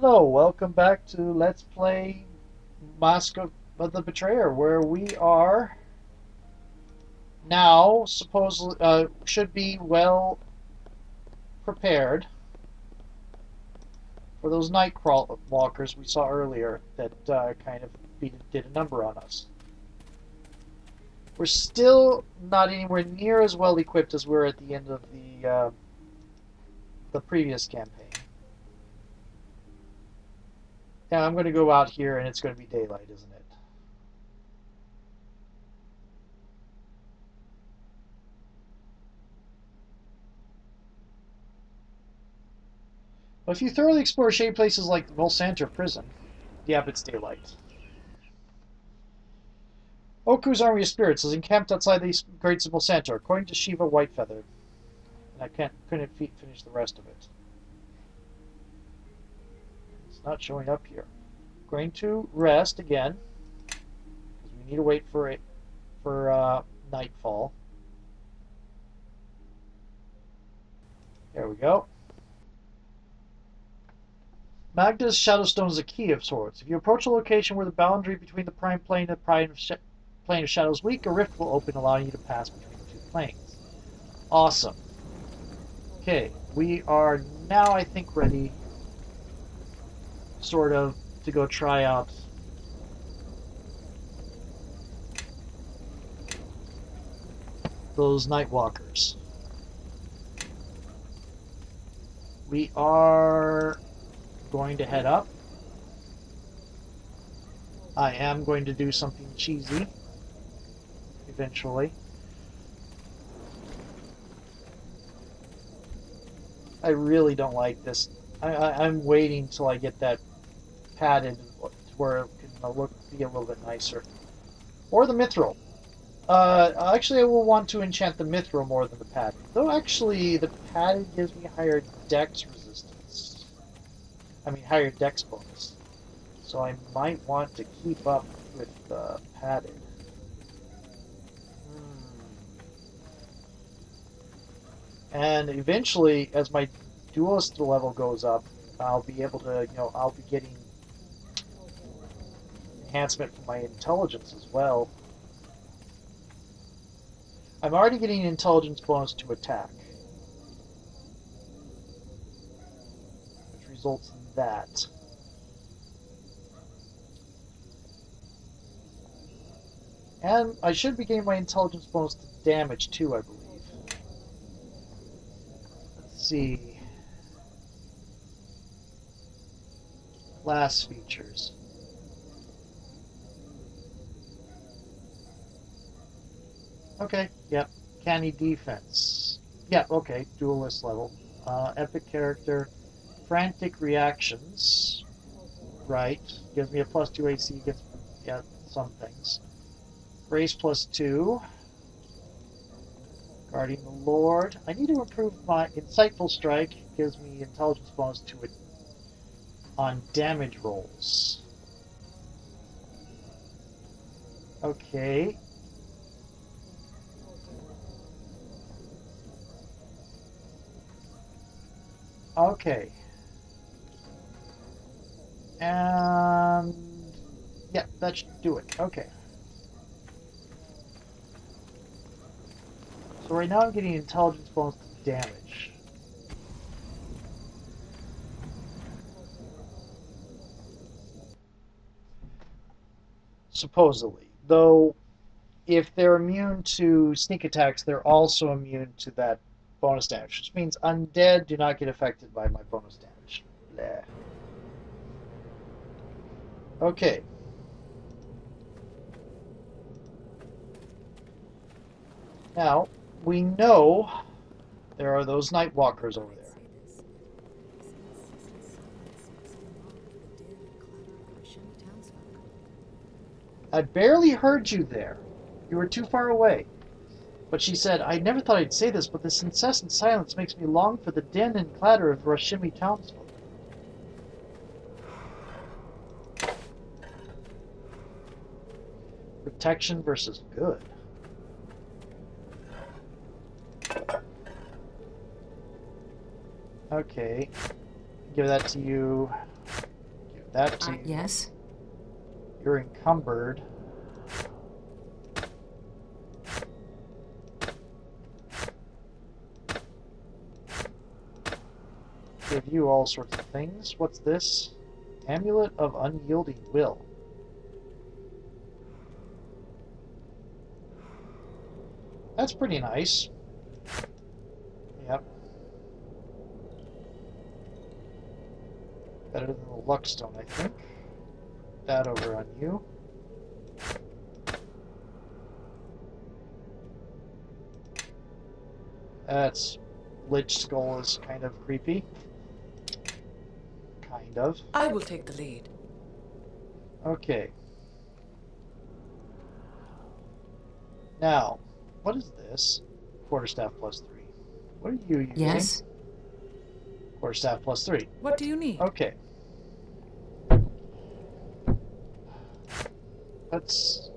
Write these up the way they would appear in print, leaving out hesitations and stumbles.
Hello, welcome back to Let's Play Mask of the Betrayer, where we are now supposedly should be well prepared for those night crawl walkers we saw earlier that kind of did a number on us. We're still not anywhere near as well equipped as we were at the end of the previous campaign. Now I'm going to go out here and it's going to be daylight, isn't it? Well, if you thoroughly explore shady places like the Volcenter prison, yep, it's daylight. Oku's army of spirits is encamped outside the Great Symbol Center, according to Shiva Whitefeather. And I couldn't finish the rest of it. It's not showing up here. Going to rest again, because we need to wait for nightfall. There we go. Magda's Shadowstone is a key of sorts. If you approach a location where the boundary between the prime plane and the plane of shadows weak, a rift will open, allowing you to pass between the two planes. Awesome. Okay, we are now, I think, ready, sort of, to go try out those night walkers. We are going to head up. I am going to do something cheesy eventually. I really don't like this. I'm waiting till I get that padded where it can be a little bit nicer. Or the mithril. Actually, I will want to enchant the mithril more than the padded. Though actually, the padded gives me higher dex resistance. I mean, higher dex bonus. So I might want to keep up with the padded. And eventually, as my duelist level goes up, I'll be able to, I'll be getting enhancement for my intelligence as well. I'm already getting an intelligence bonus to attack, which results in that. And I should be getting my intelligence bonus to damage too, I believe. Let's see. Class features. Okay, yep. Canny defense. Yep, okay. Duelist level. Epic character. Frantic reactions. Right. Gives me a +2 AC against some things. Grace +2. Guarding the Lord. I need to improve my Insightful Strike. Gives me intelligence bonus to it on damage rolls. Okay. Okay. And yeah, that should do it. Okay. So right now I'm getting intelligence bonus to damage. Supposedly. Though, if they're immune to sneak attacks, they're also immune to that bonus damage, which means undead do not get affected by my bonus damage. Bleh. Okay. Now, we know there are those night walkers over there. I barely heard you there. You were too far away. But she said, I never thought I'd say this, but this incessant silence makes me long for the din and clatter of Rashimi townsfolk. Protection versus good. Okay. Give that to you. That to you. Yes. You're encumbered. Give you all sorts of things. What's this? Amulet of Unyielding Will. That's pretty nice. Yep. Better than the Luckstone, I think. That over on you. That's Lich Skull is kind of creepy. Kind of. I will take the lead. Okay. Now, what is this? Quarterstaff +3. What are you using? Yes. Quarterstaff +3. What do you need? Okay. Let's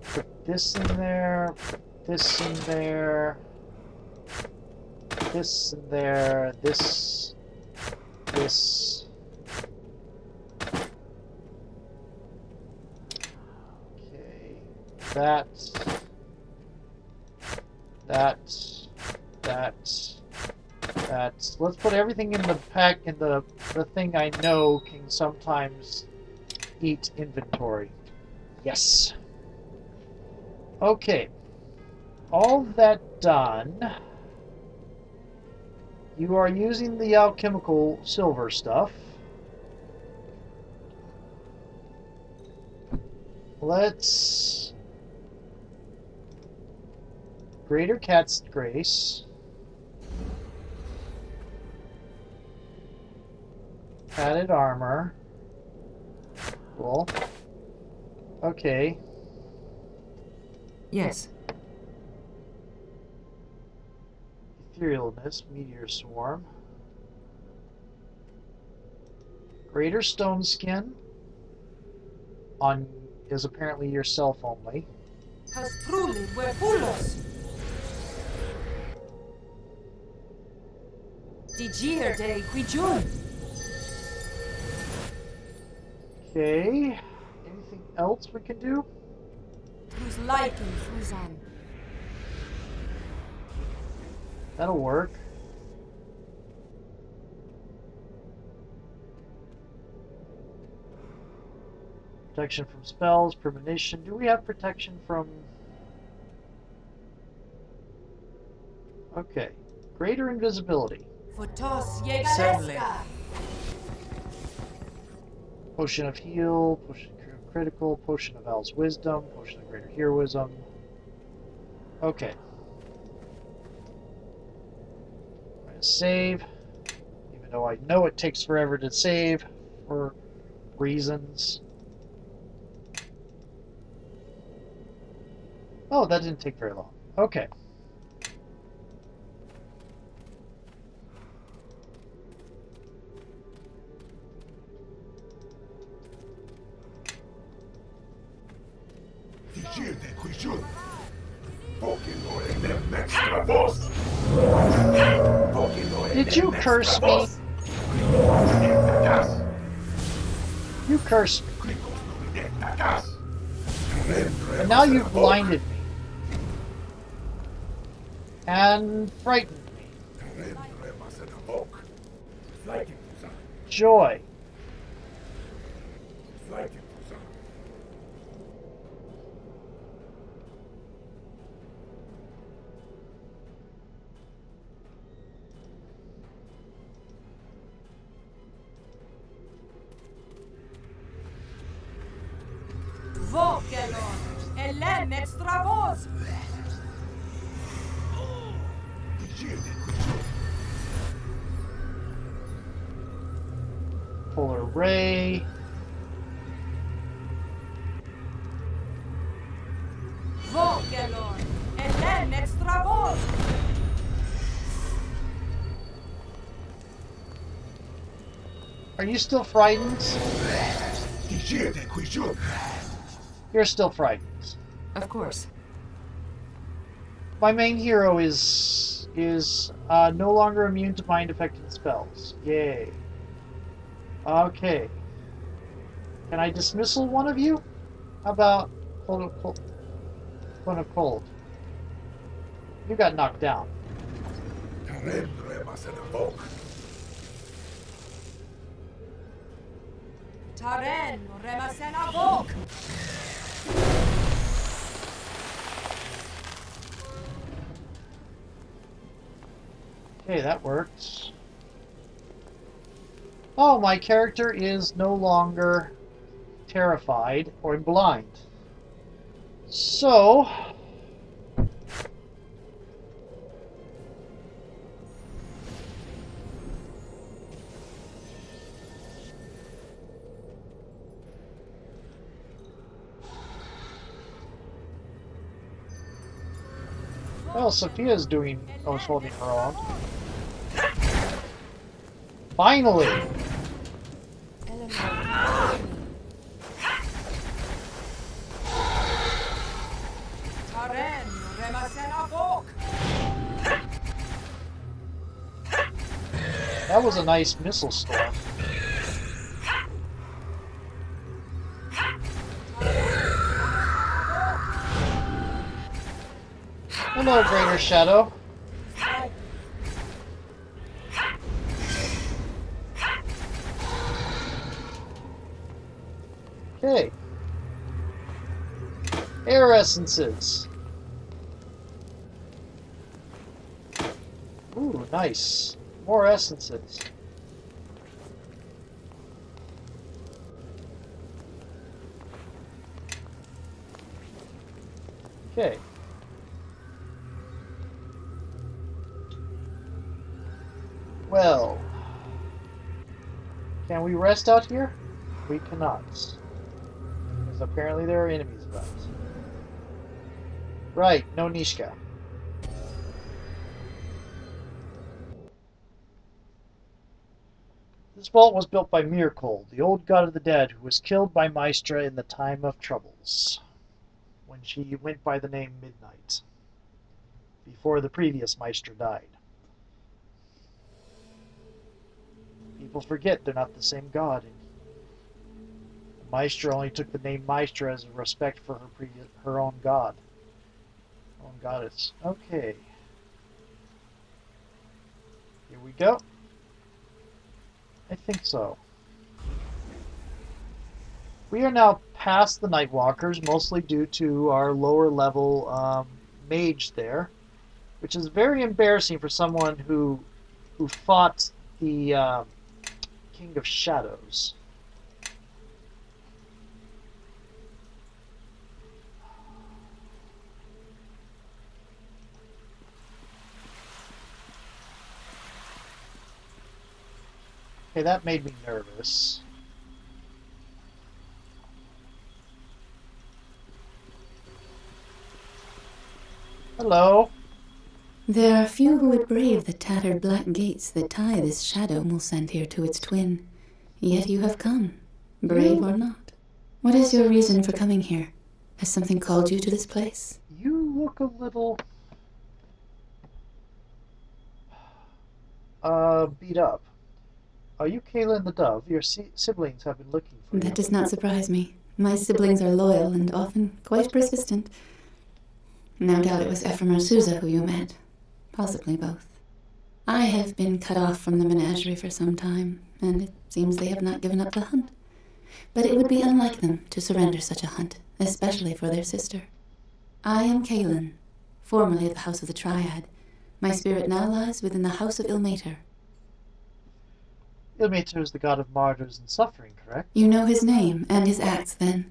put this in there, put this in there, this in there, this. Okay. That. Let's put everything in the pack, in the thing I know can sometimes eat inventory. Yes. Okay. All that done. You are using the alchemical silver stuff. Let's... Greater Cat's Grace. Padded armor. Cool. Okay. Yes. Etherealness, Meteor Swarm. Greater Stone Skin is apparently yourself only. Has truly huepulos. Digir de Quijun. Okay. Anything else we can do? Who's liking Fuzan? That'll work. Protection from spells, premonition. Do we have protection from... Okay. Greater invisibility. Fotos Certainly. Yegareska. Potion of heal, potion of critical, potion of Al's wisdom, potion of greater heroism. Okay. I'm gonna save, even though I know it takes forever to save for reasons. Oh, that didn't take very long. Okay. Did you curse me? You cursed me. And now you've blinded me. And frightened me. Joy. Vokelon. Elen extra voz. Polar ray. Vokelon. Elen extra voz. Are you still frightened? You're still frightened. Of course. My main hero is no longer immune to mind-affecting spells. Yay. Okay. Can I dismissal one of you? How about cold? You got knocked down. Taren remasen avok. Okay, that works. Oh, my character is no longer terrified or blind. So... well, Sophia's doing... oh, is holding her own. Finally! Taren remasen avok. That was a nice missile storm. Hello, Greater Shadow. Okay. Air essences. Ooh, nice. More essences. Okay. Well, can we rest out here? We cannot. Because apparently there are enemies about. Right, no Nishka. This vault was built by Miracle, the old god of the dead, who was killed by Maestra in the time of troubles, when she went by the name Midnight, before the previous Maestra died. People forget they're not the same god. Maestra only took the name Maestra as a respect for her own god. Own goddess. Okay. Here we go. I think so. We are now past the Nightwalkers, mostly due to our lower level mage there, which is very embarrassing for someone who fought the King of Shadows. Okay, that made me nervous. Hello. There are few who would brave the tattered black gates that tie this shadow will send here to its twin. Yet you have come, brave or not. What is your reason for coming here? Has something called you to this place? You look a little... beat up. Are you Kaelyn the Dove? Your siblings have been looking for you. That does not surprise me. My siblings are loyal and often quite persistent. No doubt it was Ephraim or Sousa who you met. Possibly both. I have been cut off from the Menagerie for some time, and it seems they have not given up the hunt. But it would be unlike them to surrender such a hunt, especially for their sister. I am Kaelyn, formerly of the House of the Triad. My spirit now lies within the House of Ilmater. Ilmater is the god of martyrs and suffering, correct? You know his name and his acts, then.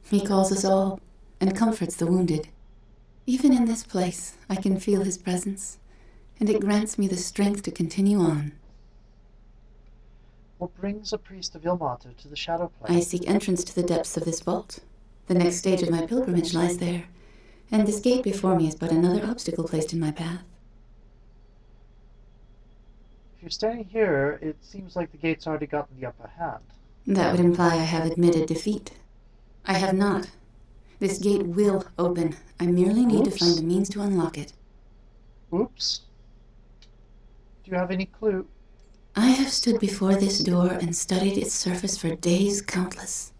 He calls us all, and comforts the wounded. Even in this place, I can feel his presence, and it grants me the strength to continue on. What brings a priest of Ilmater to the Shadow Plane? I seek entrance to the depths of this vault. The next stage of my pilgrimage lies there, and this gate before me is but another obstacle placed in my path. If you're standing here, it seems like the gate's already gotten the upper hand. That would imply I have admitted defeat. I have not. This gate will open. I merely need to find the means to unlock it. Oops. Do you have any clue? I have stood before this door and studied its surface for days countless.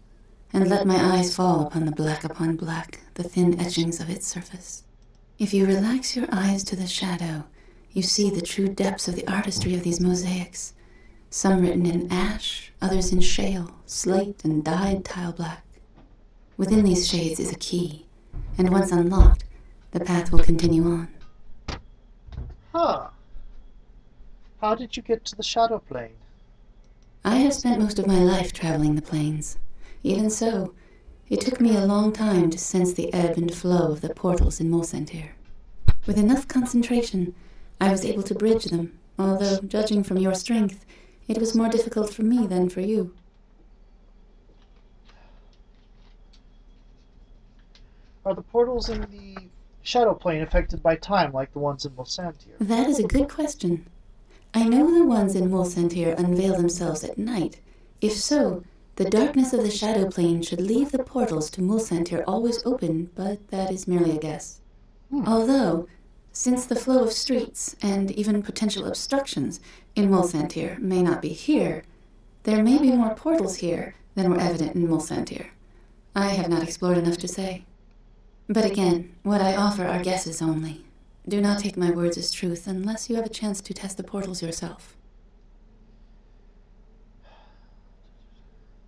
and let my eyes fall upon black, the thin etchings of its surface. If you relax your eyes to the shadow, you see the true depths of the artistry of these mosaics, some written in ash, others in shale, slate, and dyed tile black. Within these shades is a key, and once unlocked, the path will continue on. Huh. How did you get to the shadow plane? I have spent most of my life traveling the plains. Even so, it took me a long time to sense the ebb and flow of the portals in MoB. With enough concentration, I was able to bridge them, although, judging from your strength, it was more difficult for me than for you. Are the portals in the shadow plane affected by time like the ones in MoB? That is a good question. I know the ones in MoB unveil themselves at night. If so, the darkness of the shadow plane should leave the portals to MoB always open, but that is merely a guess. Although, since the flow of streets and even potential obstructions in MoB may not be here, there may be more portals here than were evident in MoB. I have not explored enough to say. But again, what I offer are guesses only. Do not take my words as truth unless you have a chance to test the portals yourself.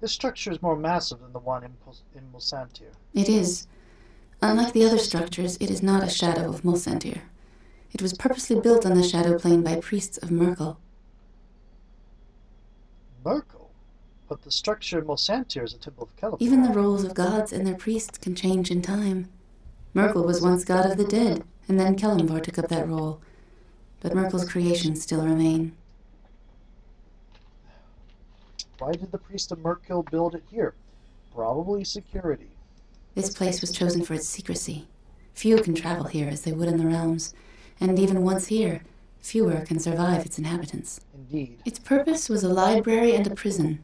This structure is more massive than the one in MoB. It is. Unlike the other structures, it is not a shadow of MoB. It was purposely built on the shadow plane by priests of Merkel. Merkel? But the structure in MoB is a temple of Kaelyn. Even the roles of gods and their priests can change in time. Merkel was once god of the dead, and then Kaelyn took up that role. But Merkel's creations still remain. Why did the priest of Merkel build it here? Probably security. This place was chosen for its secrecy. Few can travel here as they would in the realms, and even once here, fewer can survive its inhabitants. Indeed. Its purpose was a library and a prison.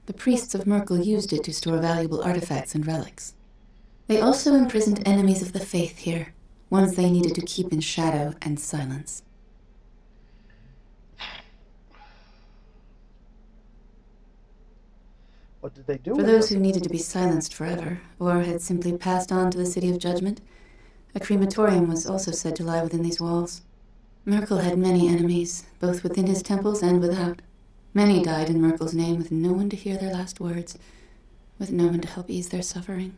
The priests of Merkel used it to store valuable artifacts and relics. They also imprisoned enemies of the faith here, ones they needed to keep in shadow and silence. What did they do? For those who needed to be silenced forever, or had simply passed on to the City of Judgment, a crematorium was also said to lie within these walls. Merkel had many enemies, both within his temples and without. Many died in Merkel's name with no one to hear their last words, with no one to help ease their suffering.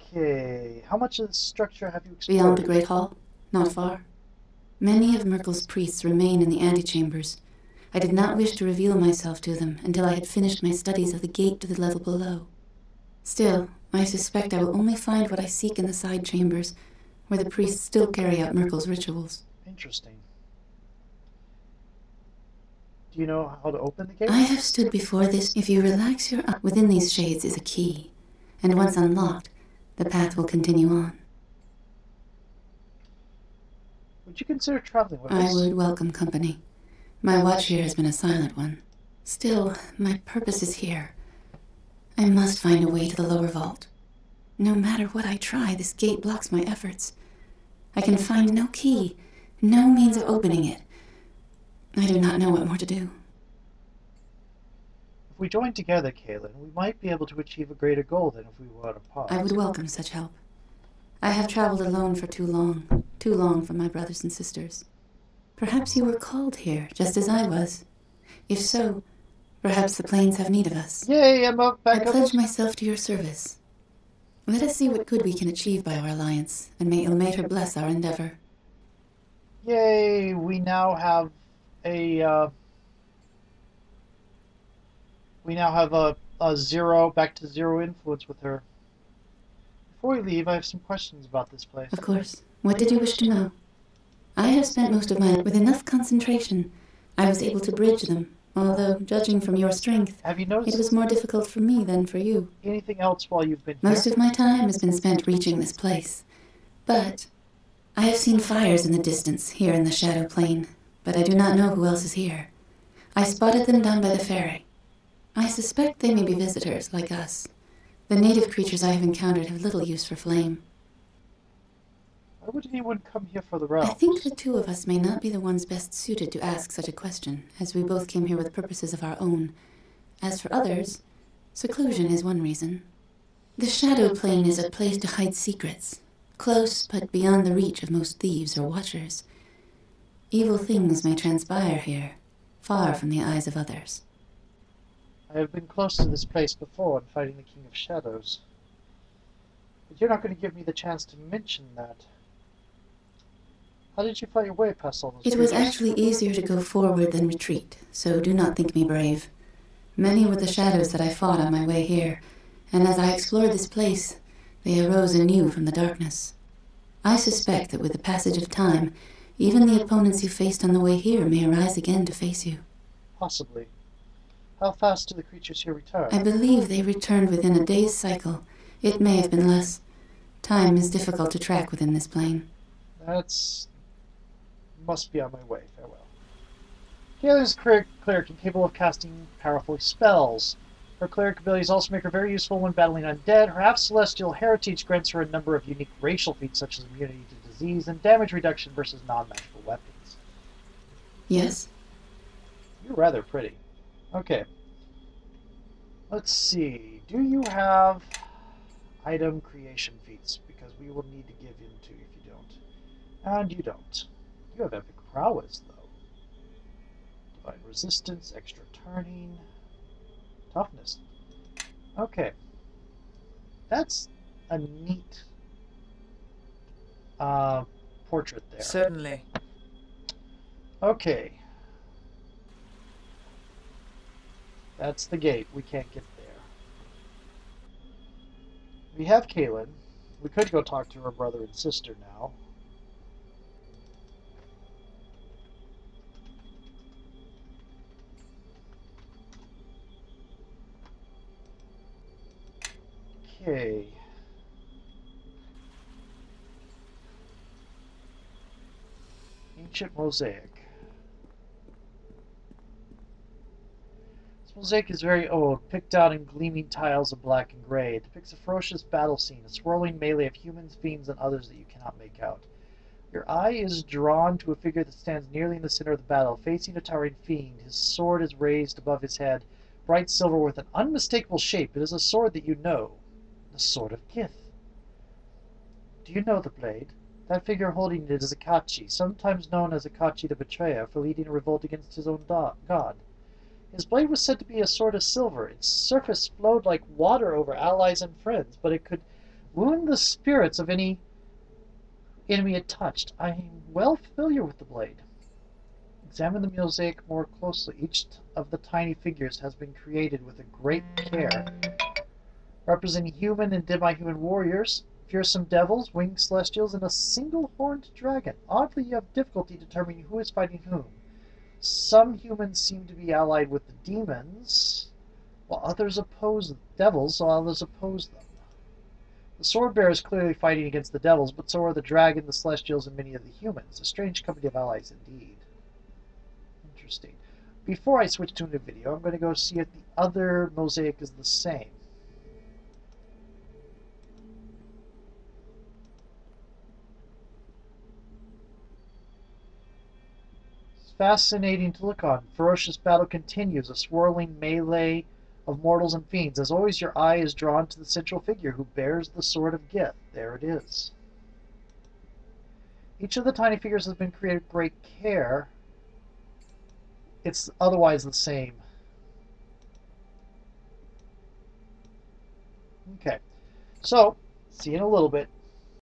Okay, how much of the structure have you explored? Beyond the Great Hall? Not far. Many of Merkel's priests remain in the antechambers. I did not wish to reveal myself to them until I had finished my studies of the gate to the level below. Still, I suspect I will only find what I seek in the side chambers, where the priests still carry out Merkel's rituals. Interesting. Do you know how to open the gate? I have stood before this. If you relax your eyes, within these shades is a key, and once unlocked, the path will continue on. Would you consider traveling with I us? would welcome company. My watch here has been a silent one. Still, my purpose is here. I must find a way to the lower vault. No matter what I try, this gate blocks my efforts. I can find no key, no means of opening it. I do not know what more to do. If we join together, Kaelyn, we might be able to achieve a greater goal than if we were apart. I would welcome such help. I have traveled alone for too long for my brothers and sisters. Perhaps you were called here, just as I was. If so, perhaps the plains have need of us. Yay, I'm up back I pledge myself to your service. Let us see what good we can achieve by our alliance, and may Ilmater bless our endeavor. Yay, we now have a back to zero influence with her. Before we leave, I have some questions about this place. Of course. What did you wish to know? I have spent most of my life with enough concentration. I was able to bridge them, although, judging from your strength, Have you noticed it was more difficult for me than for you. anything else while you've been Most here? of my time has been spent reaching this place. But I have seen fires in the distance, here in the Shadow Plane, but I do not know who else is here. I spotted them down by the ferry. I suspect they may be visitors, like us. The native creatures I have encountered have little use for flame. Why would anyone come here for the I realms? think the two of us may not be the ones best suited to ask such a question, as we both came here with purposes of our own. As for others, Seclusion is one reason. The shadow plane is a place to hide secrets, close but beyond the reach of most thieves or watchers. Evil things may transpire here, far from the eyes of others. I have been close to this place before in fighting the King of Shadows. But you're not going to give me the chance to mention that. How did you fight your way past all those It was creatures? actually easier to go forward than retreat, so do not think me brave. Many were the shadows that I fought on my way here, and as I explored this place, they arose anew from the darkness. I suspect that with the passage of time, even the opponents you faced on the way here may arise again to face you. Possibly. How fast do the creatures here return? I believe they returned within a day's cycle. It may have been less. Time is difficult to track within this plane. That's... must be on my way. Farewell. Kaelyn is a cleric and capable of casting powerful spells. Her cleric abilities also make her very useful when battling undead. Her half-celestial heritage grants her a number of unique racial feats such as immunity to disease and damage reduction versus non-magical weapons. Yes? You're rather pretty. Okay. Let's see. Do you have item creation feats? Because we will need to give in to if you don't. And you don't. You have epic prowess, though. Divine resistance, extra turning, toughness. Okay. That's a neat portrait there. Certainly. Okay. That's the gate. We can't get there. We have Kaelyn. We could go talk to her brother and sister now. Okay. Ancient mosaic. This mosaic is very old, picked out in gleaming tiles of black and gray. It depicts a ferocious battle scene, a swirling melee of humans, fiends, and others that you cannot make out. Your eye is drawn to a figure that stands nearly in the center of the battle, facing a towering fiend. His sword is raised above his head, bright silver with an unmistakable shape. It is a sword that you know. The Sword of Gith. Do you know the blade? That figure holding it is Akachi, sometimes known as Akachi the Betrayer, for leading a revolt against his own god. His blade was said to be a sword of silver. Its surface flowed like water over allies and friends, but it could wound the spirits of any enemy it touched. I am well familiar with the blade. Examine the mosaic more closely. Each of the tiny figures has been created with a great care, representing human and demi-human warriors, fearsome devils, winged celestials, and a single-horned dragon. Oddly, you have difficulty determining who is fighting whom. Some humans seem to be allied with the demons, while others oppose the devils, while others oppose them. The sword-bearer is clearly fighting against the devils, but so are the dragon, the celestials, and many of the humans. A strange company of allies indeed. Interesting. Before I switch to a new video, I'm going to go see if the other mosaic is the same. Fascinating to look on. Ferocious battle continues, a swirling melee of mortals and fiends. As always, your eye is drawn to the central figure who bears the Sword of Gith. There it is. Each of the tiny figures has been created with great care. It's otherwise the same. Okay. So, see you in a little bit.